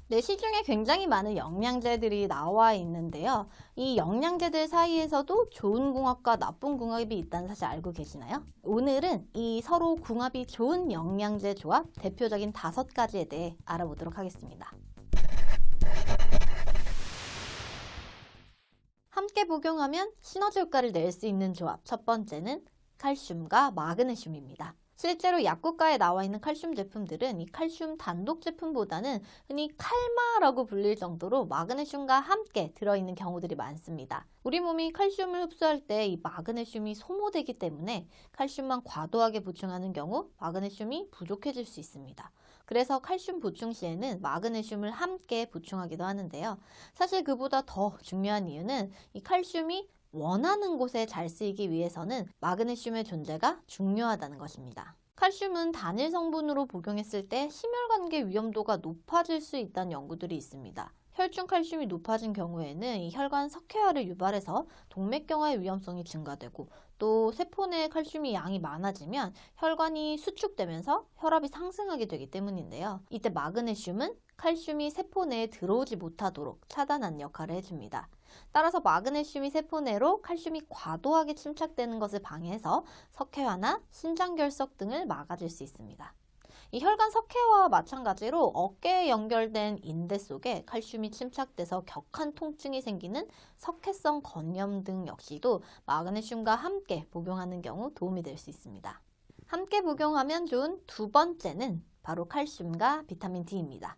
네, 시중에 굉장히 많은 영양제들이 나와 있는데요. 이 영양제들 사이에서도 좋은 궁합과 나쁜 궁합이 있다는 사실 알고 계시나요? 오늘은 이 서로 궁합이 좋은 영양제 조합 대표적인 5가지에 대해 알아보도록 하겠습니다. 함께 복용하면 시너지 효과를 낼 수 있는 조합 첫 번째는 칼슘과 마그네슘입니다. 실제로 약국가에 나와 있는 칼슘 제품들은 이 칼슘 단독 제품보다는 흔히 칼마라고 불릴 정도로 마그네슘과 함께 들어있는 경우들이 많습니다. 우리 몸이 칼슘을 흡수할 때 이 마그네슘이 소모되기 때문에 칼슘만 과도하게 보충하는 경우 마그네슘이 부족해질 수 있습니다. 그래서 칼슘 보충 시에는 마그네슘을 함께 보충하기도 하는데요. 사실 그보다 더 중요한 이유는 이 칼슘이 원하는 곳에 잘 쓰이기 위해서는 마그네슘의 존재가 중요하다는 것입니다. 칼슘은 단일 성분으로 복용했을 때 심혈관계 위험도가 높아질 수 있다는 연구들이 있습니다. 혈중 칼슘이 높아진 경우에는 이 혈관 석회화를 유발해서 동맥경화의 위험성이 증가되고 또 세포 내에 칼슘이 양이 많아지면 혈관이 수축되면서 혈압이 상승하게 되기 때문인데요. 이때 마그네슘은 칼슘이 세포 내에 들어오지 못하도록 차단하는 역할을 해줍니다. 따라서 마그네슘이 세포 내로 칼슘이 과도하게 침착되는 것을 방해해서 석회화나 신장결석 등을 막아줄 수 있습니다. 이 혈관 석회화와 마찬가지로 어깨에 연결된 인대 속에 칼슘이 침착돼서 격한 통증이 생기는 석회성 건염 등 역시도 마그네슘과 함께 복용하는 경우 도움이 될 수 있습니다. 함께 복용하면 좋은 두 번째는 바로 칼슘과 비타민 D입니다.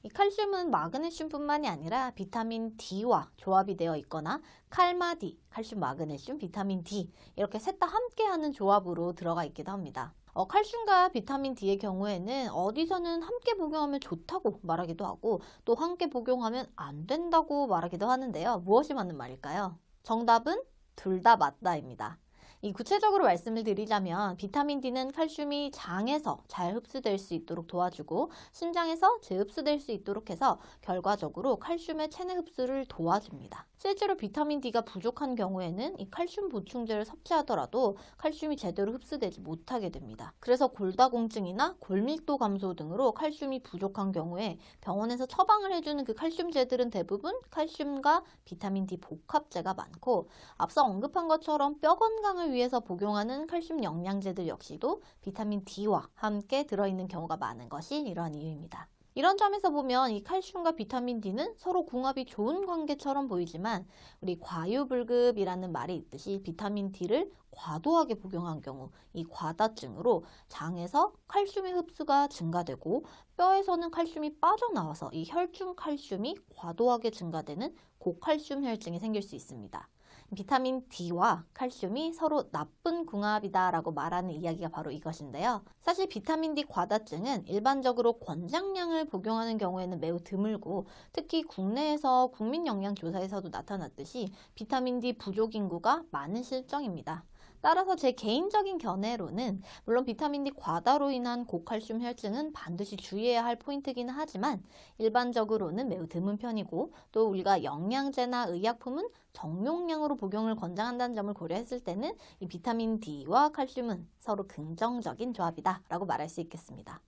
이 칼슘은 마그네슘뿐만이 아니라 비타민 D와 조합이 되어 있거나 칼마디, 칼슘, 마그네슘, 비타민 D 이렇게 셋 다 함께하는 조합으로 들어가 있기도 합니다. 칼슘과 비타민 D의 경우에는 어디서는 함께 복용하면 좋다고 말하기도 하고 또 함께 복용하면 안 된다고 말하기도 하는데요. 무엇이 맞는 말일까요? 정답은 둘 다 맞다입니다. 이 구체적으로 말씀을 드리자면 비타민 D는 칼슘이 장에서 잘 흡수될 수 있도록 도와주고 신장에서 재흡수될 수 있도록 해서 결과적으로 칼슘의 체내 흡수를 도와줍니다. 실제로 비타민 D가 부족한 경우에는 이 칼슘 보충제를 섭취하더라도 칼슘이 제대로 흡수되지 못하게 됩니다. 그래서 골다공증이나 골밀도 감소 등으로 칼슘이 부족한 경우에 병원에서 처방을 해주는 그 칼슘제들은 대부분 칼슘과 비타민 D 복합제가 많고 앞서 언급한 것처럼 뼈 건강을 위해서 복용하는 칼슘 영양제들 역시도 비타민 D와 함께 들어있는 경우가 많은 것이 이러한 이유입니다. 이런 점에서 보면 이 칼슘과 비타민 D는 서로 궁합이 좋은 관계처럼 보이지만 우리 과유불급이라는 말이 있듯이 비타민 D를 과도하게 복용한 경우 이 과다증으로 장에서 칼슘의 흡수가 증가되고 뼈에서는 칼슘이 빠져나와서 이 혈중 칼슘이 과도하게 증가되는 고칼슘 혈증이 생길 수 있습니다. 비타민 D와 칼슘이 서로 나쁜 궁합이다라고 말하는 이야기가 바로 이것인데요. 사실 비타민 D 과다증은 일반적으로 권장량을 복용하는 경우에는 매우 드물고 특히 국내에서 국민영양조사에서도 나타났듯이 비타민 D 부족 인구가 많은 실정입니다. 따라서 제 개인적인 견해로는 물론 비타민 D 과다로 인한 고칼슘 혈증은 반드시 주의해야 할 포인트이기는 하지만 일반적으로는 매우 드문 편이고 또 우리가 영양제나 의약품은 정용량으로 복용을 권장한다는 점을 고려했을 때는 이 비타민 D와 칼슘은 서로 긍정적인 조합이다 라고 말할 수 있겠습니다.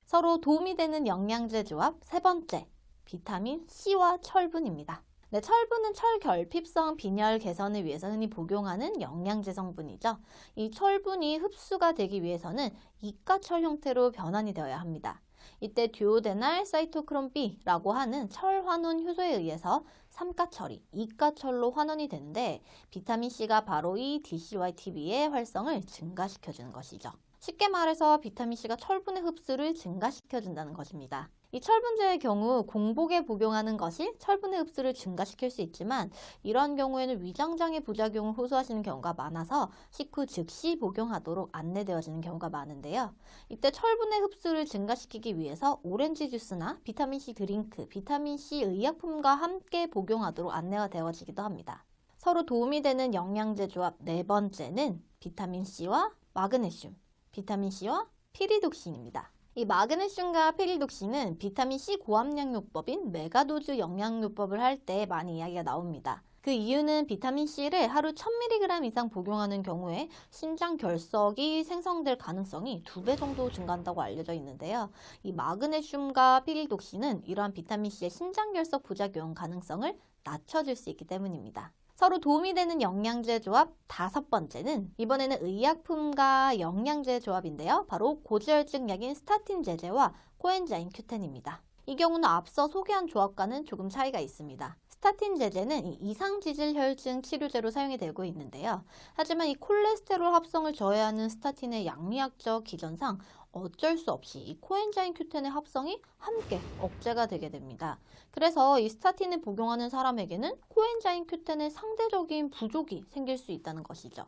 서로 도움이 되는 영양제 조합 세 번째, 비타민 C와 철분입니다. 네, 철분은 철결핍성 빈혈 개선을 위해서 흔히 복용하는 영양제 성분이죠. 이 철분이 흡수가 되기 위해서는 이가철 형태로 변환이 되어야 합니다. 이때 듀오데날 사이토크롬 B라고 하는 철 환원 효소에 의해서 삼가철이 이가철로 환원이 되는데 비타민 C가 바로 이 DCYTB의 활성을 증가시켜주는 것이죠. 쉽게 말해서 비타민 C가 철분의 흡수를 증가시켜준다는 것입니다. 이 철분제의 경우 공복에 복용하는 것이 철분의 흡수를 증가시킬 수 있지만 이러한 경우에는 위장장애 부작용을 호소하시는 경우가 많아서 식후 즉시 복용하도록 안내되어지는 경우가 많은데요. 이때 철분의 흡수를 증가시키기 위해서 오렌지 주스나 비타민C 드링크, 비타민C 의약품과 함께 복용하도록 안내가 되어지기도 합니다. 서로 도움이 되는 영양제 조합 네 번째는 비타민C와 마그네슘, 비타민C와 피리독신입니다. 이 마그네슘과 피리독신은 비타민C 고함량요법인 메가도즈 영양요법을 할 때 많이 이야기가 나옵니다. 그 이유는 비타민 C를 하루 1000mg 이상 복용하는 경우에 신장 결석이 생성될 가능성이 2배 정도 증가한다고 알려져 있는데요. 이 마그네슘과 피리독신은 이러한 비타민 C의 신장 결석 부작용 가능성을 낮춰줄 수 있기 때문입니다. 서로 도움이 되는 영양제 조합 5번째는 이번에는 의약품과 영양제 조합인데요. 바로 고지혈증 약인 스타틴 제제와 코엔자임 Q10입니다. 이 경우는 앞서 소개한 조합과는 조금 차이가 있습니다. 스타틴 제제는 이상지질혈증 치료제로 사용이 되고 있는데요. 하지만 이 콜레스테롤 합성을 저해하는 스타틴의 양리학적 기전상 어쩔 수 없이 이 코엔자임 Q10의 합성이 함께 억제가 되게 됩니다. 그래서 이 스타틴을 복용하는 사람에게는 코엔자임 Q10의 상대적인 부족이 생길 수 있다는 것이죠.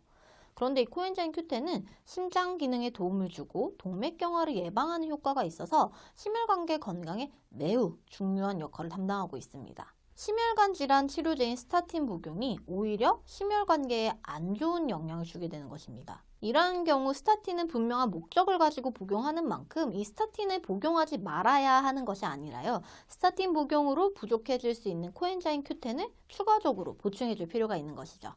그런데 이 코엔자임 Q10은 심장 기능에 도움을 주고 동맥경화를 예방하는 효과가 있어서 심혈관계 건강에 매우 중요한 역할을 담당하고 있습니다. 심혈관 질환 치료제인 스타틴 복용이 오히려 심혈관계에 안 좋은 영향을 주게 되는 것입니다. 이러한 경우 스타틴은 분명한 목적을 가지고 복용하는 만큼 이 스타틴을 복용하지 말아야 하는 것이 아니라요. 스타틴 복용으로 부족해질 수 있는 코엔자임 Q10을 추가적으로 보충해 줄 필요가 있는 것이죠.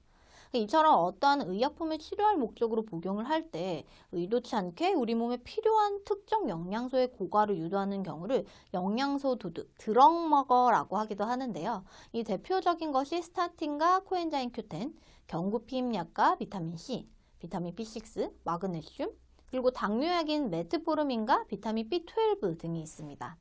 이처럼 어떠한 의약품을 치료할 목적으로 복용을 할 때 의도치 않게 우리 몸에 필요한 특정 영양소의 고과를 유도하는 경우를 영양소 도둑, 드럭머거라고 하기도 하는데요. 이 대표적인 것이 스타틴과 코엔자임 Q10, 경구피임약과 비타민 C, 비타민 B6, 마그네슘, 그리고 당뇨약인 메트포르민과 비타민 B12 등이 있습니다.